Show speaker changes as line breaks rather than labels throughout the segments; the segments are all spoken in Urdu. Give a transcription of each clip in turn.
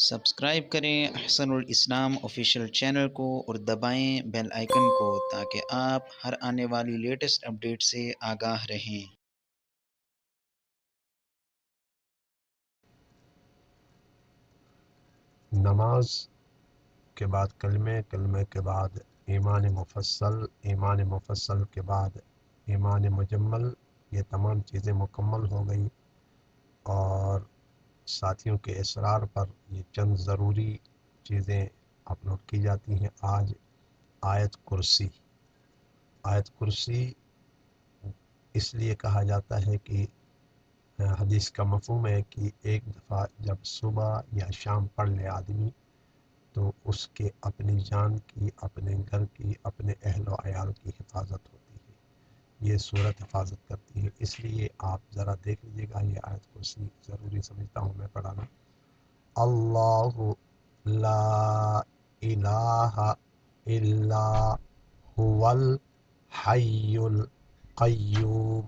سبسکرائب کریں احسن الاسلام آفیشیل چینل کو اور دبائیں بیل آئیکن کو تاکہ آپ ہر آنے والی لیٹسٹ اپڈیٹ سے آگاہ رہیں۔
نماز کے بعد کلمے کے بعد ایمان مفصل کے بعد ایمان مجمل، یہ تمام چیزیں مکمل ہو گئی، اور ساتھیوں کے اصرار پر یہ چند ضروری چیزیں اپلوڈ کی جاتی ہیں۔ آج آیت کرسی اس لیے کہا جاتا ہے کہ حدیث کا مفہوم ہے کہ ایک دفعہ جب صبح یا شام پڑھ لے آدمی تو اس کے اپنی جان کی، اپنے گھر کی، اپنے اہل و عیال کی حفاظت ہوتی ہے، یہ صورت حفاظت کرتی ہے۔ اس لیے آپ ذرا دیکھ لیجیے گا، یہ آیت کرسی ضروری سمجھتا ہوں میں پڑھانا۔ اللہ لا الہ الا هو الحی القیوم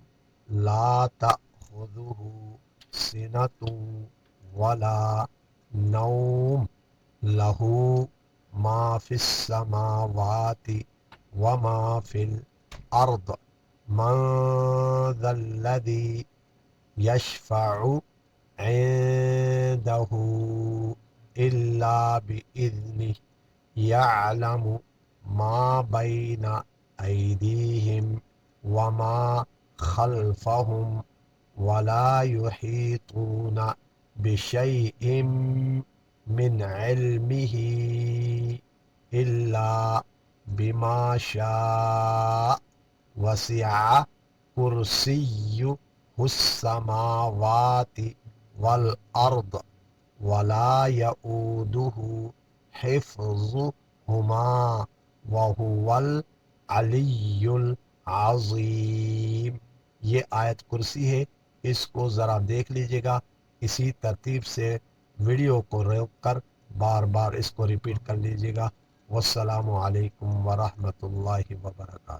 لا تأخذه سنة ولا نوم له ما في السماوات وما في الأرض من ذا الذي يشفع عنده إلا بإذنه يعلم ما بين أيديهم وما خلفهم ولا يحيطون بشيء من علمه إلا بما شاء وسع كرسيه السماوات والأرض ولا يؤوده حفظهما وهو العلی العظیم۔ یہ آیت کرسی ہے، اس کو ذرا دیکھ لیجئے گا، اسی ترتیب سے ویڈیو کو روک کر بار بار اس کو ریپیٹ کر لیجئے گا۔ والسلام علیکم ورحمۃ اللہ وبرکاتہ۔